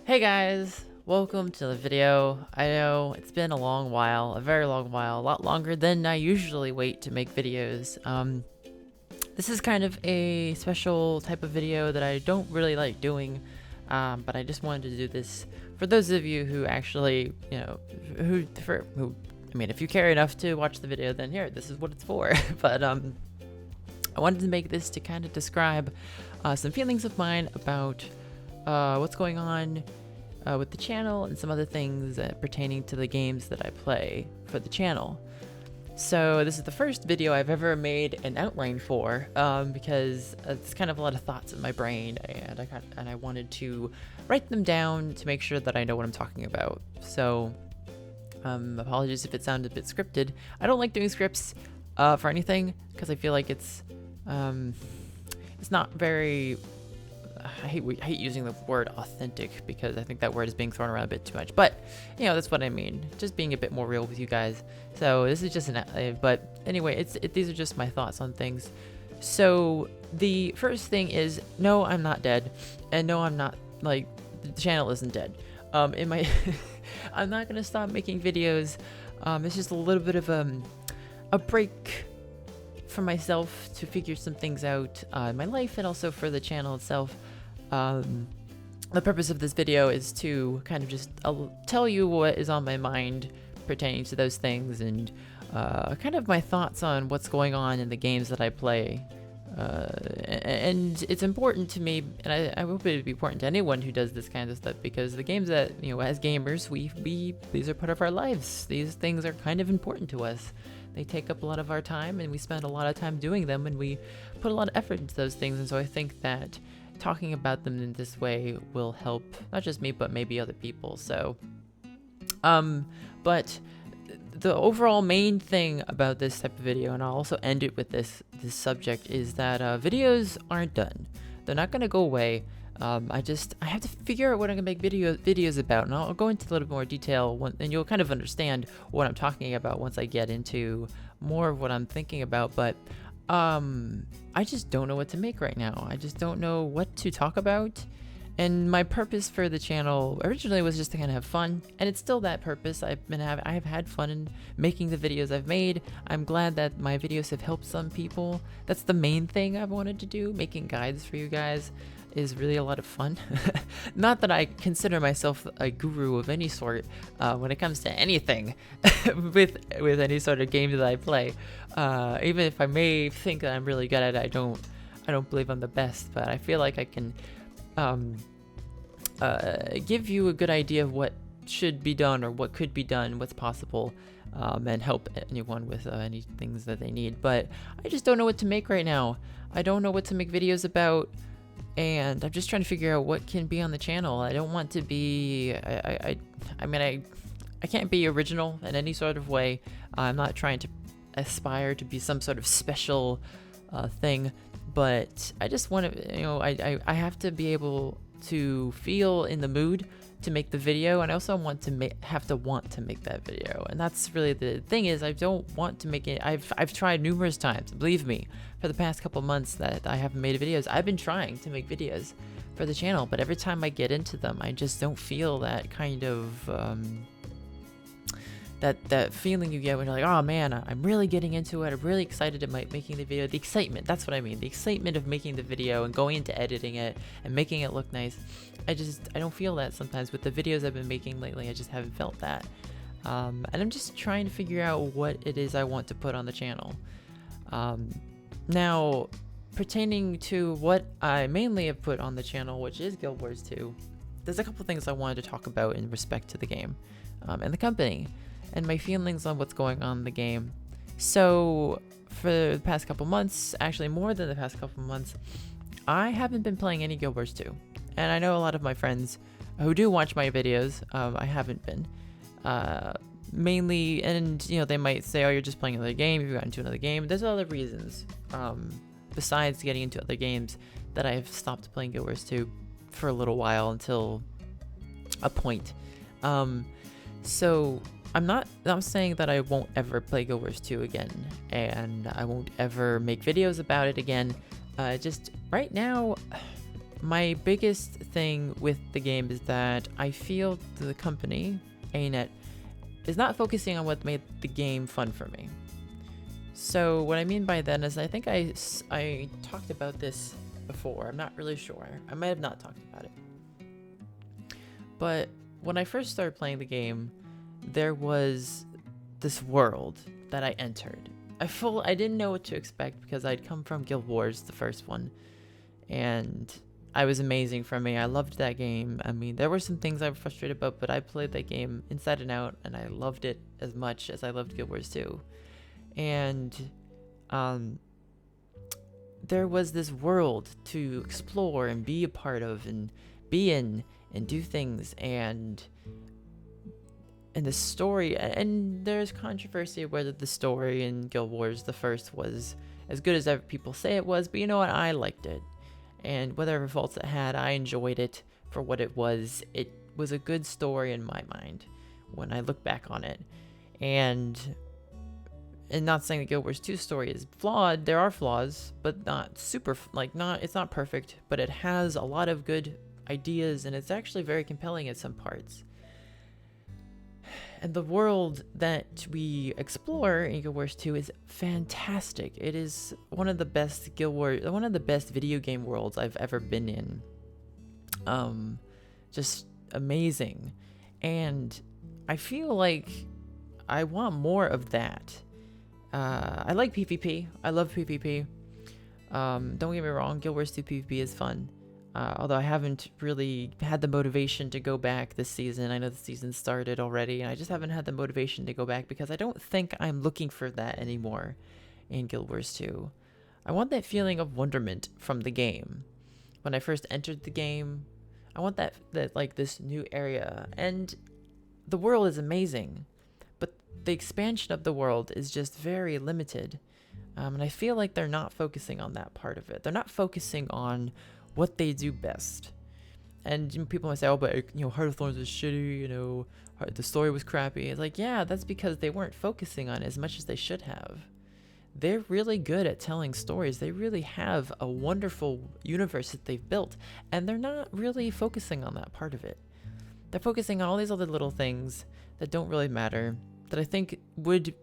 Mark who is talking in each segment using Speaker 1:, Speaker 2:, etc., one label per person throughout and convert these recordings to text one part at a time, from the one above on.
Speaker 1: Hey guys, welcome to the video. I know it's been a long while, a very long while, a lot longer than I usually wait to make videos. This is kind of a special type of video that I don't really like doing, but I just wanted to do this for those of you who actually, if you care enough to watch the video, then here, this is what it's for. But I wanted to make this to kind of describe some feelings of mine about what's going on with the channel and some other things pertaining to the games that I play for the channel. So this is the first video I've ever made an outline for because it's kind of a lot of thoughts in my brain, and I wanted to write them down to make sure that I know what I'm talking about. So apologies if it sounded a bit scripted. I don't like doing scripts for anything because I feel like it's not very. I hate using the word authentic because I think that word is being thrown around a bit too much, but that's what I mean, just being a bit more real with you guys. So this is just but anyway, these are just my thoughts on things. So the first thing is, no, I'm not dead, and no, I'm not, like, the channel isn't dead. I'm not gonna stop making videos. It's just a little bit of a break for myself to figure some things out in my life, and also for the channel itself. The purpose of this video is to kind of just tell you what is on my mind pertaining to those things, and kind of my thoughts on what's going on in the games that I play. And it's important to me, and I hope it would be important to anyone who does this kind of stuff, because the games that, as gamers, these are part of our lives. These things are kind of important to us. They take up a lot of our time, and we spend a lot of time doing them, and we put a lot of effort into those things. And so I think that talking about them in this way will help not just me, but maybe other people. So, but the overall main thing about this type of video, and I'll also end it with this subject, is that videos aren't done. They're not going to go away. I have to figure out what I'm gonna make videos about, and I'll go into a little more detail, and you'll kind of understand what I'm talking about once I get into more of what I'm thinking about. But I just don't know what to make right now. I just don't know what to talk about. And my purpose for the channel originally was just to kind of have fun, and it's still that purpose. I have had fun in making the videos I've made. I'm glad that my videos have helped some people. That's the main thing I've wanted to do. Making guides for you guys is really a lot of fun. Not that I consider myself a guru of any sort when it comes to anything with any sort of game that I play. Even if I may think that I'm really good at it, I don't believe I'm the best, but I feel like I can give you a good idea of what should be done, or what could be done, what's possible, and help anyone with any things that they need. But I just don't know what to make right now. I don't know what to make videos about, and I'm just trying to figure out what can be on the channel. I don't want to be, I can't be original in any sort of way. I'm not trying to aspire to be some sort of special thing, but I just want to, I have to be able to feel in the mood to make the video, and I also want to want to make that video. And that's really the thing, is I don't want to make it. I've tried numerous times, believe me, for the past couple months that I haven't made videos. I've been trying to make videos for the channel, but every time I get into them, I just don't feel that kind of that feeling you get when you're like, oh man, I'm really getting into it. I'm really excited about making the video. The excitement, that's what I mean. The excitement of making the video and going into editing it and making it look nice. I don't feel that sometimes with the videos I've been making lately. I just haven't felt that. And I'm just trying to figure out what it is I want to put on the channel. Now, pertaining to what I mainly have put on the channel, which is Guild Wars 2, there's a couple things I wanted to talk about in respect to the game and the company, and my feelings on what's going on in the game. So for the past couple months, actually more than the past couple months, I haven't been playing any Guild Wars 2. And I know a lot of my friends who do watch my videos, I haven't been. Mainly, and they might say, oh, you're just playing another game, you've gotten into another game. There's other reasons, besides getting into other games, that I have stopped playing Guild Wars 2 for a little while, until a point. So I'm saying that I won't ever play Guild Wars 2 again, and I won't ever make videos about it again. Just right now, my biggest thing with the game is that I feel the company, A-Net, is not focusing on what made the game fun for me. So what I mean by that is I think I talked about this before. I'm not really sure. I might have not talked about it. But when I first started playing the game, there was this world that I entered. I didn't know what to expect because I'd come from Guild Wars, the first one, and it was amazing for me. I loved that game. I mean, there were some things I was frustrated about, but I played that game inside and out, and I loved it as much as I loved Guild Wars 2. And there was this world to explore and be a part of and be in and do things, and the story, and there's controversy whether the story in Guild Wars the first was as good as people say it was, but you know what, I liked it, and whatever faults it had, I enjoyed it for what it was. It was a good story in my mind when I look back on it, and not saying the Guild Wars 2 story is flawed. There are flaws, but not super, it's not perfect, but it has a lot of good ideas, and it's actually very compelling at some parts. And the world that we explore in Guild Wars 2 is fantastic. It is one of the best video game worlds I've ever been in. Just amazing. And I feel like I want more of that. I like PvP. I love PvP. Don't get me wrong, Guild Wars 2 PvP is fun. Although I haven't really had the motivation to go back this season. I know the season started already, and I just haven't had the motivation to go back because I don't think I'm looking for that anymore in Guild Wars 2. I want that feeling of wonderment from the game. When I first entered the game, I want that like this new area, and the world is amazing, but the expansion of the world is just very limited. And I feel like they're not focusing on that part of it. They're not focusing on what they do best. And people might say, oh, but Heart of Thorns was shitty, the story was crappy. It's like, yeah, that's because they weren't focusing on it as much as they should have. They're really good at telling stories. They really have a wonderful universe that they've built, and they're not really focusing on that part of it. They're focusing on all these other little things that don't really matter, that I think would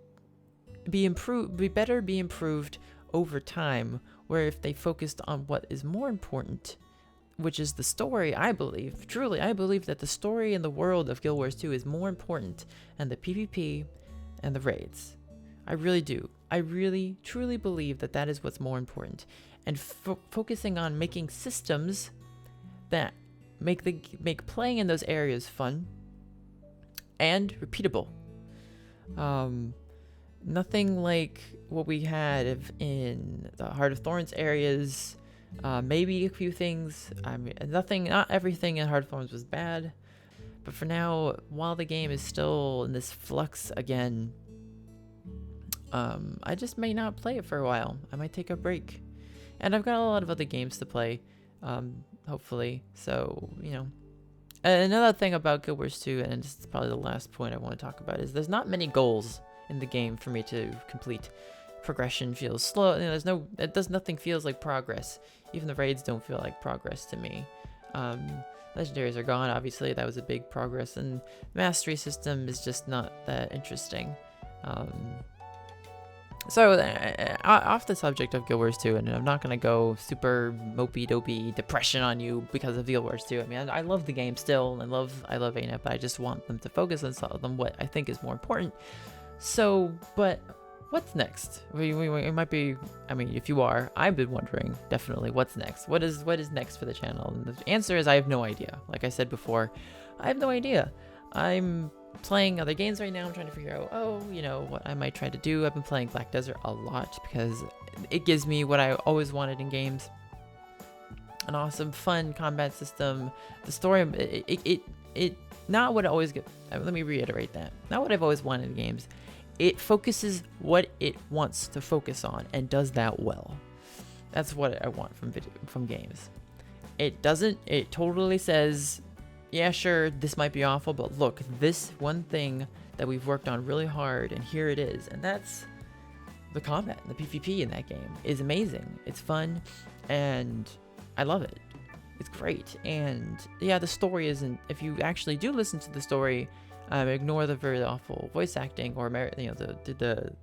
Speaker 1: be improved over time, where if they focused on what is more important, which is the story. I believe that the story and the world of Guild Wars 2 is more important than the PvP and the raids. I really do. I really, truly believe that that is what's more important. And focusing on making systems that make playing in those areas fun and repeatable. Nothing like what we had in the Heart of Thorns areas. Maybe a few things. Not everything in Heart of Thorns was bad. But for now, while the game is still in this flux again, I just may not play it for a while. I might take a break. And I've got a lot of other games to play, hopefully. So, Another thing about Guild Wars 2, and this is probably the last point I want to talk about, is there's not many goals in the game for me to complete. Progression feels slow. Nothing feels like progress. Even the raids don't feel like progress to me. Legendaries are gone, obviously. That was a big progress, and mastery system is just not that interesting. So off the subject of Guild Wars 2, and I'm not gonna go super mopey-dopey depression on you because of Guild Wars 2. I mean, I love the game still, and I love A-Net, but I just want them to focus on what I think is more important. So, but what's next? We might be, if you are, I've been wondering, definitely, what's next? What is next for the channel? And the answer is I have no idea. Like I said before, I have no idea. I'm playing other games right now. I'm trying to figure out, what I might try to do. I've been playing Black Desert a lot because it gives me what I always wanted in games. An awesome, fun combat system. The story, it not what I always get. Let me reiterate that. Not what I've always wanted in games. It focuses what it wants to focus on and does that well. That's what I want from games. It totally says, yeah, sure, this might be awful, but look, this one thing that we've worked on really hard, and here it is. And that's the combat, the PvP in that game is amazing. It's fun, and I love it. it's great. And yeah, the story isn't, if you actually do listen to the story, ignore the very awful voice acting, or the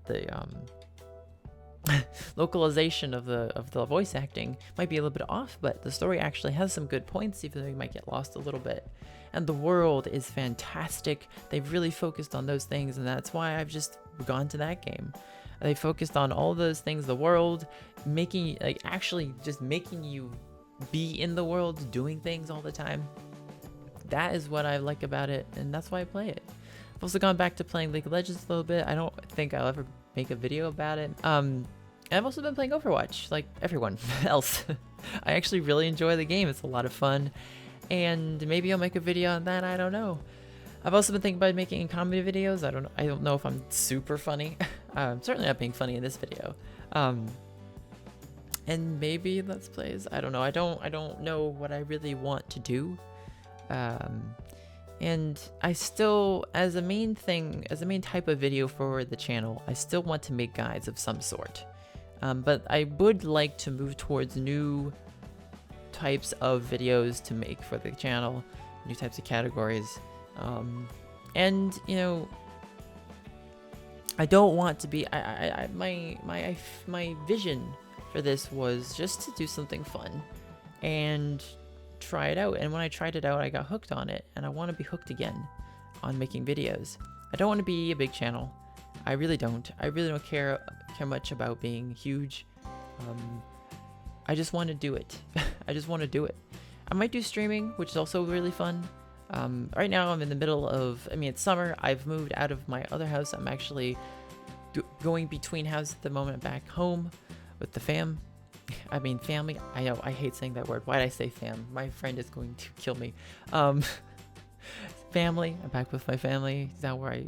Speaker 1: localization of the voice acting might be a little bit off, but the story actually has some good points, even though you might get lost a little bit. And the world is fantastic. They've really focused on those things, and that's why I've just gone to that game. They focused on all those things, the world, making, like, actually just making you be in the world, doing things all the time. That is what I like about it, and that's why I play it. I've also gone back to playing League of Legends a little bit. I don't think I'll ever make a video about it. And I've also been playing Overwatch, like everyone else. I actually really enjoy the game. It's a lot of fun, and maybe I'll make a video on that. I don't know. I've also been thinking about making comedy videos. I don't know if I'm super funny. Certainly not being funny in this video. And maybe Let's Plays. I don't know. I don't know what I really want to do. And I still, as a main type of video for the channel, I still want to make guides of some sort. But I would like to move towards new types of videos to make for the channel, new types of categories. And you know, I don't want to be, my vision for this was just to do something fun and try it out. And when I tried it out, I got hooked on it, and I want to be hooked again on making videos. I don't want to be a big channel. I really don't. I really don't care much about being huge. I just want to do it. I just want to do it. I might do streaming, which is also really fun. Right now I'm in the middle of, it's summer. I've moved out of my other house. I'm actually going between houses at the moment, back home with the family. I know, I hate saying that word. Why did I say fam? My friend is going to kill me. Family. I'm back with my family. Now we're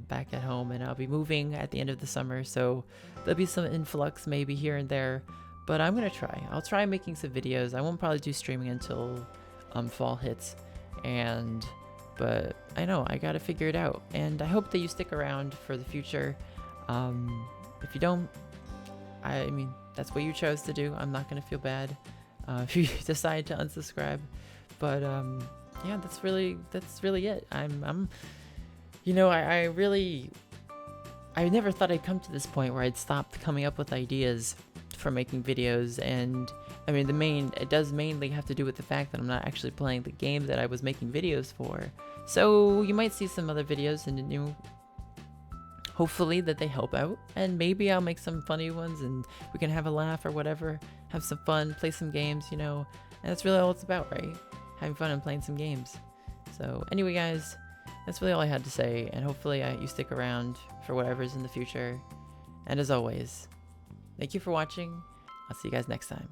Speaker 1: back at home, and I'll be moving at the end of the summer, so there'll be some influx maybe here and there, but I'm gonna try. I'll try making some videos. I won't probably do streaming until fall hits, but I know I gotta figure it out, and I hope that you stick around for the future. If you don't, that's what you chose to do. I'm not gonna feel bad if you decide to unsubscribe, but yeah, that's really it. I never thought I'd come to this point where I'd stop coming up with ideas for making videos, and it does mainly have to do with the fact that I'm not actually playing the game that I was making videos for. So you might see some other videos, and hopefully that they help out, and maybe I'll make some funny ones and we can have a laugh or whatever, have some fun, play some games, and that's really all it's about, right? Having fun and playing some games. So anyway, guys, that's really all I had to say, and hopefully you stick around for whatever's in the future. And as always, thank you for watching. I'll see you guys next time.